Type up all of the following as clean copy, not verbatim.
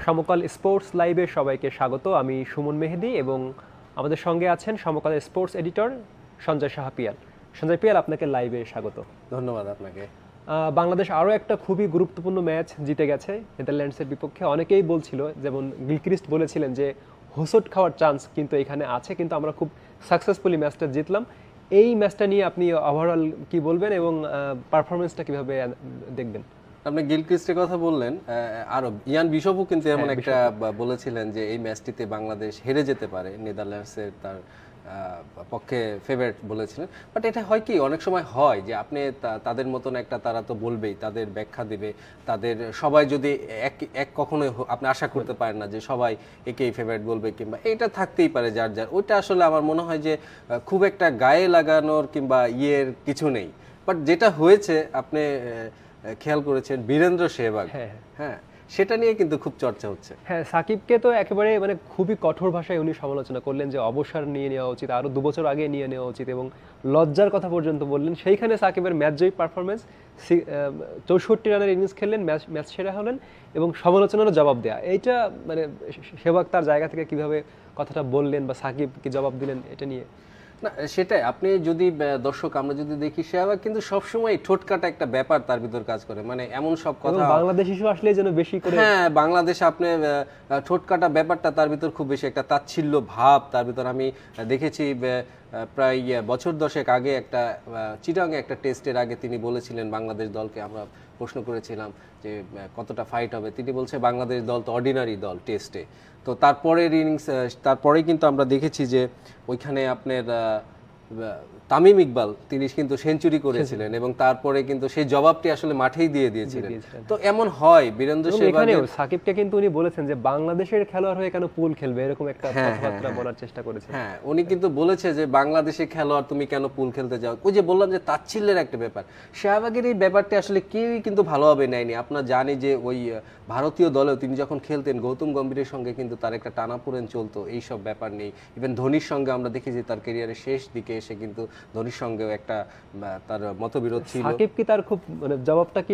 সমকাল sports লাইভে সবাইকে স্বাগত। আমি সুমন মেহেদি এবং আমাদের সঙ্গে আছেন সমকাল স্পোর্টস এডিটর সঞ্জয় সাহা পিয়াল। সঞ্জয় পিয়াল, আপনাকে লাইভে স্বাগত। ধন্যবাদ আপনাকে। বাংলাদেশ আরও একটা খুবই গুরুত্বপূর্ণ ম্যাচ জিতে গেছে নেদারল্যান্ডসের বিপক্ষে। অনেকেই বলছিল, যেমন গিলক্রিস্ট বলেছিলেন যে হোঁচট খাওয়ার চান্স কিন্তু এখানে আছে, কিন্তু আমরা খুব সাকসেসফুলি ম্যাচটা জিতলাম। এই ম্যাচটা নিয়ে আপনি ওভারঅল কি বলবেন এবং পারফরমেন্সটা কিভাবে দেখবেন? আপনি গিলক্রিস্টের কথা বললেন, আরো ইয়ান বিশপও কিন্তু এমন একটা বলেছিলেন যে এই ম্যাচটিতে বাংলাদেশ হেরে যেতে পারে, নেদারল্যান্ডসের তার পক্ষে ফেভারিট বলেছিলেন। বাট এটা হয় কি, অনেক সময় হয় যে আপনি তাদের মতন একটা, তারা তো বলবেই, তাদের ব্যাখ্যা দিবে, তাদের সবাই যদি এক কখনোই আপনি আশা করতে পারেন না যে সবাই একেই ফেভারিট বলবে, কিংবা এটা থাকতেই পারে যার যার। ওইটা আসলে আমার মনে হয় যে খুব একটা গায়ে লাগানোর কিংবা ইয়ের কিছু নেই। বাট যেটা হয়েছে, আপনি খেয়াল করেছেন বীরেন্দ্র সেহবাগ, হ্যাঁ সেটা নিয়ে কিন্তু খুব চর্চা হচ্ছে। হ্যাঁ, সাকিবকে তো একেবারে খুবই কঠোর ভাষায় উনি সমালোচনা করলেন যে অবসর নিয়ে নেওয়া উচিত, আরও 2 বছর আগে নিয়ে নেওয়া উচিত, এবং লজ্জার কথা পর্যন্ত বললেন। সেইখানে সাকিবের ম্যাচজয়ী পারফরমেন্স, 64 রানের ইনিংস খেললেন, ম্যাচ সেরা হলেন এবং সমালোচনারও জবাব দেয়া। এইটা সেহবাগ তার জায়গা থেকে কিভাবে কথাটা বললেন বা সাকিব কি জবাব দিলেন, এটা নিয়ে না, সেটাই। আপনি যদি দর্শক আমরা যদি দেখি, সেহবাগ কিন্তু সবসময় ঠোঁটকাটা একটা ব্যাপার তার ভিতর কাজ করে, মানে এমন সব কথা বাংলাদেশ ইস্যু আসলে যেন বেশি করে, হ্যাঁ বাংলাদেশ আপনি ঠোঁটকাটা ব্যাপারটা তার ভিতর খুব বেশি একটা তাচ্ছিল্য ভাব তার ভিতর আমি দেখেছি। প্রায় বছর 10 আগে একটা চিটাগাংয়ে একটা টেস্টের আগে তিনি বলেছিলেন বাংলাদেশ দলকে, আমরা প্রশ্ন করেছিলাম যে কতটা ফাইট হবে, তিনি বলছে বাংলাদেশ দল তো অর্ডিনারি দল টেস্টে। তো তারপরের ইনিংস, তারপরেই কিন্তু আমরা দেখেছি যে ওইখানে আপনার তামিম ইকবাল তিনি কিন্তু সেঞ্চুরি করেছিলেন এবং তারপরে কিন্তু সেই জবাবটি আসলে মাঠেই দিয়ে দিয়েছিলেন। তো এমন হয় বীরেন্দ্র সেহবাগ, সাকিবকে কিন্তু উনি বলেছেন যে বাংলাদেশের খেলোয়াড় হয়ে কেন পুল খেলবে, এরকম একটা কথাবার্তা বলার চেষ্টা করেছেন। হ্যাঁ, উনি কিন্তু বলেছে যে বাংলাদেশের খেলোয়াড় তুমি কেন পুল খেলতে যাও। ওই যে বললাম যে তাচ্ছিল্যের একটা ব্যাপার, সেহবাগের এই ব্যাপারটি আসলে কেউই কিন্তু ভালোভাবে নেয়নি। আপনারা জানি যে ওই ভারতীয় দলেও তিনি যখন খেলতেন গৌতম গম্ভীরের সঙ্গে কিন্তু তার একটা টানাপোড়েন চলতো, এইসব ব্যাপার নেই। ইভেন ধোনির সঙ্গে আমরা দেখেছি তার ক্যারিয়ারের শেষ দিকে এসে কিন্তু ধোনির সঙ্গেও একটা তার মতবিরোধ ছিল। সাকিব কি তার খুব জবাবটা কি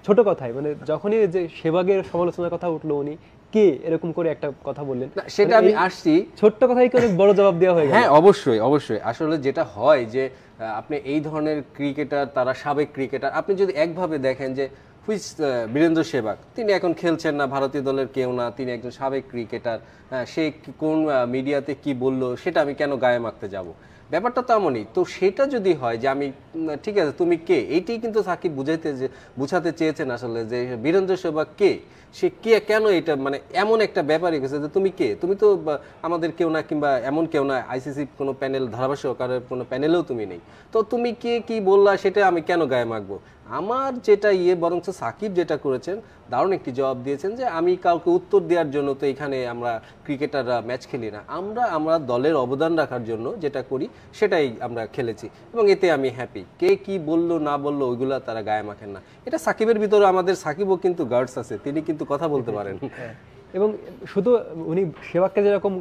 ছোট কথাই, যখনই যে সেহবাগের সমালোচনার কথা উঠলো উনি কে এরকম করে একটা কথা বললেন, সেটা আমি আসছি, ছোট্ট কথাই কি অনেক বড় জবাব দেওয়া হয়ে গেল। হ্যাঁ অবশ্যই অবশ্যই। আসলে যেটা হয় যে আপনি এই ধরনের ক্রিকেটার, তারা সাবেক ক্রিকেটার, আপনি যদি একভাবে দেখেন যে বীরেন্দ্র সেহবাগ তিনি এখন খেলছেন না, ভারতীয় দলের কেউ না, তিনি একজন সাবেক ক্রিকেটার, সে কোন মিডিয়াতে কি বললো সেটা আমি কেন গায়ে মাখতে যাব, ব্যাপারটা তো এমনই। তো সেটা যদি হয় যে আমি ঠিক আছে তুমি কে, এইটাই কিন্তু সাকিব বুঝাতে চেয়েছেন আসলে যে বীরেন্দ্র সেহবাগ কে, সে কে, কেন এটা এমন একটা ব্যাপারই গেছে যে তুমি কে, তুমি তো আমাদের কেউ না, কিংবা এমন কেউ না, আইসিসি কোনো প্যানেল, ধারাভাষ্যকারের কোনো প্যানেলেও তুমি নেই, তো তুমি কে কি বললা সেটা আমি কেন গায়ে মাখবো। আমার যেটা বরঞ্চ সাকিব যেটা করেছেন, দারুণ একটি জবাব দিয়েছেন যে আমি কাউকে উত্তর দেওয়ার জন্য তো এখানে আমরা ক্রিকেটাররা ম্যাচ খেলি না, আমরা দলের অবদান রাখার জন্য যেটা করি সেটাই আমরা খেলেছি এবং এতে আমি হ্যাপি। কে কি বললো না বললো ওইগুলা তারা গায়ে মাখেন না। এটা সাকিবের ভিতরে, আমাদের সাকিবও কিন্তু গার্ডস আছে, তিনি কিন্তু কথা বলতে পারেন। এবং শুধু উনি সেহবাগকে যেরকম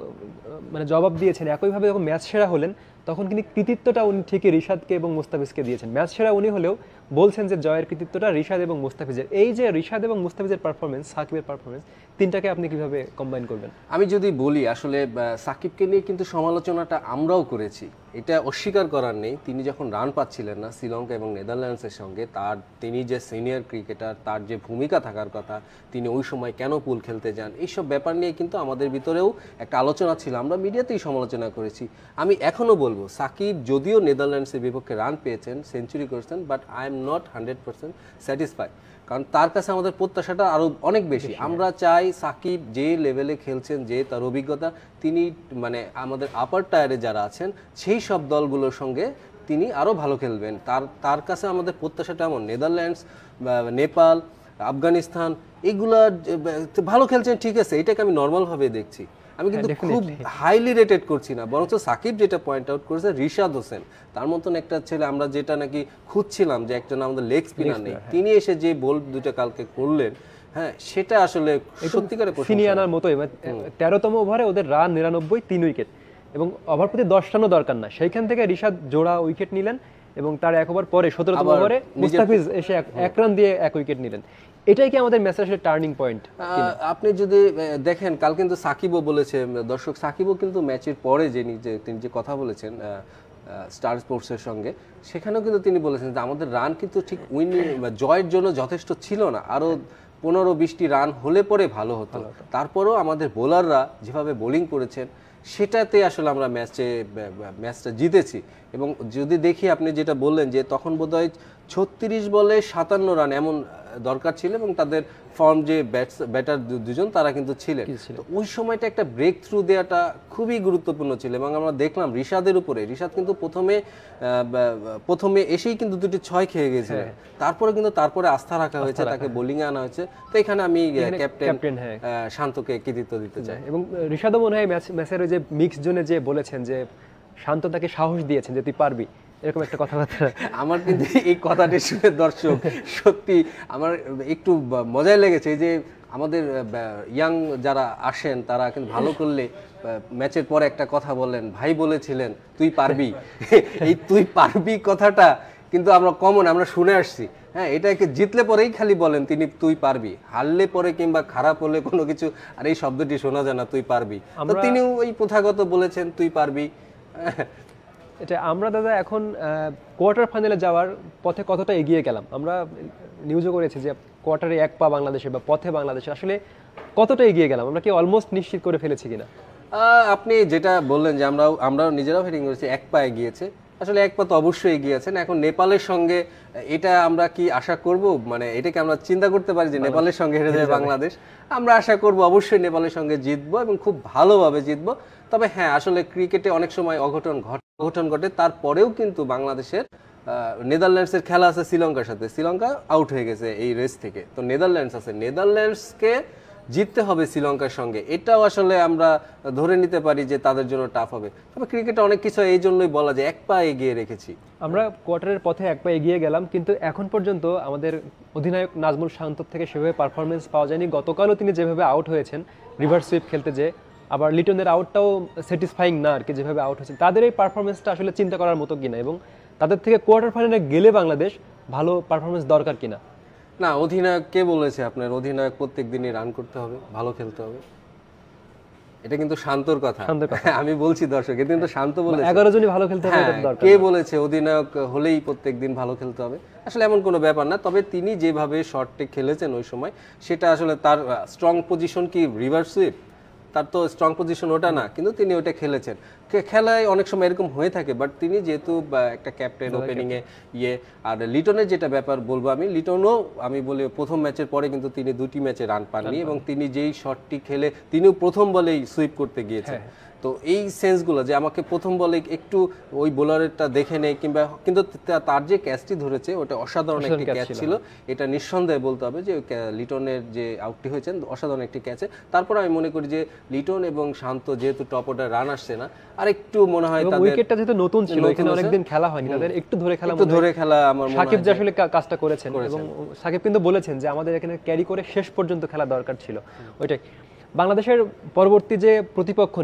জবাব দিয়েছেন, একইভাবে যখন ম্যাচ সেরা হলেন তখন কিন্তু কৃতিত্বটা উনি ঠিকই রিশাদকে এবং মুস্তাফিজকে দিয়েছেন। ম্যাচ সেরা উনি হলেও বলছেন যে জয়ের কৃতিত্বটা রিশাদ এবং মুস্তাফিজের। এই যে রিশাদ এবং মুস্তাফিজের পারফরমেন্স, সাকিবের পারফরমেন্স, তিনটাকে আপনি কিভাবে কম্বাইন করবেন? আমি যদি বলি, আসলে সাকিবকে নিয়ে কিন্তু সমালোচনাটা আমরাও করেছি, এটা অস্বীকার করার নেই। তিনি যখন রান পাচ্ছিলেন না শ্রীলঙ্কা এবং নেদারল্যান্ডসের সঙ্গে, তিনি যে সিনিয়র ক্রিকেটার, তার যে ভূমিকা থাকার কথা, তিনি ওই সময় কেন পুল খেলতে যান, এইসব ব্যাপার নিয়ে কিন্তু আমাদের ভিতরেও একটা আলোচনা ছিল, আমরা মিডিয়াতেই সমালোচনা করেছি। আমি এখনও বলবো, সাকিব যদিও নেদারল্যান্ডসের বিপক্ষে রান পেয়েছেন, সেঞ্চুরি করেছেন, but I am not 100% satisfied, কারণ তার কাছে আমাদের প্রত্যাশাটা আরও অনেক বেশি। আমরা চাই সাকিব যে লেভেলে খেলছেন, যে তার অভিজ্ঞতা, তিনি আমাদের আপার টায়ারে যারা আছেন সেই সব দলগুলোর সঙ্গে তিনি আরও ভালো খেলবেন। তার কাছে আমাদের প্রত্যাশাটা এমন। নেদারল্যান্ডস, নেপাল, আফগানিস্তান এগুলা ভালো খেলছেন, ঠিক আছে, এটাকে আমি নর্মালভাবে দেখছি, আমি কিন্তু খুব হাইলি রেটেড করছি না। বরঞ্চ সাকিব যেটা পয়েন্ট আউট করেছে, রিশাদ হোসেন তার মতন একটা ছেলে, আমরা যেটা নাকি খুঁজছিলাম যে একটা আমাদের লেগ স্পিনার নেই, তিনি এসে যে বল দুটো কালকে করলেন, হ্যাঁ সেটা আসলে সত্যিকারের সিনিয়ানার মতোই। 13তম ওভারে ওদের রান 99, 3 উইকেট, এবং ওভার প্রতি 10 রানও দরকার না, সেইখান থেকে রিশাদ জোড়া উইকেট নিলেন এবং তার 1 ওভার পরে 17তম ওভারে মুস্তাফিজ এসে 1 রান দিয়ে 1 উইকেট নিলেন। এটাই কি আমাদের ম্যাচের আসলে টার্নিং পয়েন্ট? আপনি যদি দেখেন, কাল কিন্তু সাকিবও বলেছে, দর্শক সাকিবও কিন্তু ম্যাচের পরে তিনি যে কথা বলেছেন স্টার স্পোর্টসের সঙ্গে, সেখানেও কিন্তু তিনি বলেছেন যে আমাদের রান কিন্তু ঠিক জয়ের জন্য যথেষ্ট ছিল না, আরও 15-20টি রান হলে পরে ভালো হতো। তারপরেও আমাদের বোলাররা যেভাবে বোলিং করেছেন সেটাতে আসলে আমরা ম্যাচটা জিতেছি। এবং যদি দেখি, আপনি যেটা বললেন যে তখন বোধহয় 36 বলে 57 রান এমন দরকার ছিল, এবং তাদের ফর্ম যে ব্যাটার দুজন তারা কিন্তু ছিলেন। তো ওই সময়টা একটা ব্রেক থ্রু দেওয়াটা খুবই গুরুত্বপূর্ণ ছিল। এবং আমরা দেখলাম রিশাদের উপরে, রিশাদ কিন্তু প্রথমে এসেই কিন্তু 2টি 6 খেয়ে গেছিলেন, তারপরে আস্থা রাখা হয়েছে, তাকে বোলিং এ আনা হয়েছে। তো এখানে আমি ক্যাপ্টেন শান্তকে কৃতিত্ব দিতে চাই। এবং রিশাদও মনে হয় ম্যাচের ওই যে মিক্স জোনে যে বলেছেন যে শান্ত তাকে সাহস দিয়েছেন যে তুই পারবি, এরকম একটা কথাবার্তা। আমার কিন্তু এই কথাটি শুনে দর্শক সত্যি আমার একটু মজাই লেগেছে যে আমাদের ইয়াং যারা আসেন তারা কিন্তু ভালো করলে ম্যাচের পরে একটা কথা বলেন, ভাই বলেছিলেন তুই পারবি। এই তুই পারবি কথাটা কিন্তু আমরা শুনে আসছি। হ্যাঁ, এটাকে জিতলে পরেই খালি বলেন তিনি তুই পারবি, হারলে পরে কিংবা খারাপ হলে কোনো কিছু আর এই শব্দটি শোনা যায় না, তুই পারবি। তো তিনিও ওই প্রথাগত বলেছেন তুই পারবি। এটা আমরা দাদা এখন কোয়ার্টার ফাইনালে যাওয়ার পথে কতটা এগিয়ে গেলাম? আমরা নিউজও করেছি যে কোয়ার্টারে 1 পা বাংলাদেশে বা পথে বাংলাদেশে আসলে কতটা এগিয়ে গেলাম, আমরা কি অলমোস্ট নিশ্চিত করে ফেলেছি কিনা? আপনি যেটা বললেন যে আমরা নিজেরাও হেডিং করেছি, 1 পা এগিয়েছে, আসলে 1 পা তো অবশ্যই এগিয়েছেন। এখন নেপালের সঙ্গে এটা আমরা কি আশা করব, মানে এটাকে আমরা চিন্তা করতে পারি যে নেপালের সঙ্গে হেরে যাবে বাংলাদেশ? আমরা আশা করব অবশ্যই নেপালের সঙ্গে জিতবো এবং খুব ভালোভাবে জিতবো। তবে হ্যাঁ, আসলে ক্রিকেটে অনেক সময় অঘটন ঘটে, তারপরেও কিন্তু বাংলাদেশের নেদারল্যান্ডসের খেলা আছে শ্রীলঙ্কার সাথে, শ্রীলঙ্কা আউট হয়ে গেছে এই রেস থেকে। তো নেদারল্যান্ডস আছে, নেদারল্যান্ডসকে জিততে হবে শ্রীলঙ্কার সঙ্গে, এটাও আসলে আমরা ধরে নিতে পারি যে তাদের জন্য টাফ হবে। তবে ক্রিকেটে অনেক কিছু এই জন্যই বলা যায় 1 পা এগিয়ে রেখেছি। আমরা কোয়ার্টারের পথে 1 পা এগিয়ে গেলাম, কিন্তু এখন পর্যন্ত আমাদের অধিনায়ক নাজমুল শান্তর থেকে সেভাবে পারফরমেন্স পাওয়া যায়নি। গতকালও তিনি যেভাবে আউট হয়েছেন রিভার্স সুইপ খেলতে, যে আবার লিটনের আউটটাও স্যাটিসফাইং না আর কি, যেভাবে আউট হয়েছে, তাদের এই পারফরমেন্সটা আসলে চিন্তা করার মতো কিনা, এবং তাদের থেকে কোয়ার্টার ফাইনালে গেলে বাংলাদেশ ভালো পারফরমেন্স দরকার কিনা? না, অধিনায়ক কে বলেছে আপনার অধিনায়ক প্রত্যেক দিনই রান করতে হবে, ভালো খেলতে হবে? এটা কিন্তু শান্তর কথা। আমি বলছি দর্শক, এটা কিন্তু শান্ত বলেছে 11 জনই ভালো খেলতে হবে, এটা দরকার। কে বলেছে অধিনায়ক হলেই প্রত্যেক দিন ভালো খেলতে হবে? আসলে এমন কোনো ব্যাপার না। তবে তিনি যেভাবে শটটি খেলেছেন ওই সময়, সেটা আসলে তার স্ট্রং পজিশন কি রিভার্স সুইপ, তার তো স্ট্রং পজিশন ওটা না, কিন্তু তিনি ওটা খেলেছেন। খেলায় অনেক সময় এরকম হয়ে থাকে, বাট তিনি যেহেতু একটা ক্যাপ্টেন, ওপেনিং এ আর লিটনের যেটা ব্যাপার বলবো লিটনও আমি বলি প্রথম ম্যাচের পরে কিন্তু তিনি 2টি ম্যাচে রান পাননি, এবং তিনি যেই শটটি খেলে তিনিও প্রথম বলেই সুইপ করতে গিয়েছেন। তো এই সেন্সগুলো যে আমাকে প্রথম বলে একটু ওই বোলারেরটা দেখে নেই, কিন্তু তার যে ক্যাচটি ধরেছে ওটা অসাধারণ একটি ক্যাচ ছিল, এটা নিঃসন্দেহে বলতে হবে যে লিটনের যে আউটটি হয়েছেন অসাধারণ একটি ক্যাচে। তারপর আমি মনে করি যে লিটন এবং শান্ত যেহেতু টপ অর্ডার রান আসছে না, আর একটু মনে হয় তাদের উইকেটটা যেহেতু নতুন ছিল, এখানে অনেকদিন খেলা হয়নি, তাদের একটু ধরে খেলা আমার মনে হয় সাকিব যে আসলে কাজটা করেছেন। এবং সাকিব কিন্তু বলেছেন যে আমাদের এখানে ক্যারি করে শেষ পর্যন্ত খেলা দরকার ছিল। ওইটাই বাংলাদেশের পরবর্তী যে প্রতিপক্ষ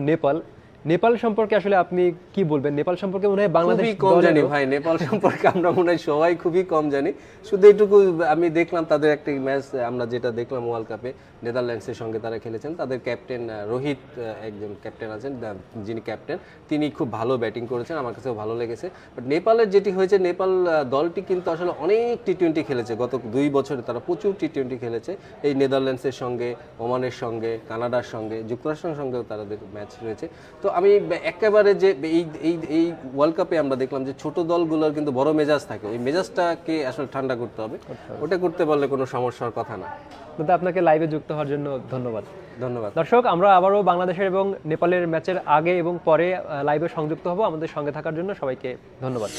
নেপাল সম্পর্কে আসলে আপনি কি বলবেন? নেপাল সম্পর্কে মনে হয় বাংলাদেশ কম জানি ভাই, নেপাল সম্পর্কে আমরা মনে হয় সবাই খুবই কম জানি। শুধু এটুকু আমি দেখলাম তাদের একটা ম্যাচ, আমরা যেটা দেখলাম ওয়ার্ল্ড কাপে নেদারল্যান্ডসের সঙ্গে তারা খেলেছেন, তাদের ক্যাপ্টেন রোহিত, একজন ক্যাপ্টেন আছেন যিনি ক্যাপ্টেন, তিনি খুব ভালো ব্যাটিং করেছেন, আমার কাছেও ভালো লেগেছে। বাট নেপালের যেটি হয়েছে, নেপাল দলটি কিন্তু আসলে অনেক টি-20 খেলেছে গত 2 বছরে, তারা প্রচুর টি-20 খেলেছে এই নেদারল্যান্ডসের সঙ্গে, ওমানের সঙ্গে, কানাডার সঙ্গে, যুক্তরাষ্ট্রের সঙ্গেও তাদের ম্যাচ রয়েছে। তো আমি একেবারে যে এই ওয়ার্ল্ড কাপে আমরা দেখলাম যে ছোট দলগুলোর কিন্তু বড় মেজাজ থাকে, ওই মেজাজটাকে আসলে ঠান্ডা করতে হবে, ওটা করতে পারলে কোনো সমস্যার কথা না। দাদা, আপনাকে লাইভে যুক্ত হওয়ার জন্য ধন্যবাদ। দর্শক, আমরা আবারও বাংলাদেশের এবং নেপালের ম্যাচের আগে এবং পরে লাইভে সংযুক্ত হব। আমাদের সঙ্গে থাকার জন্য সবাইকে ধন্যবাদ।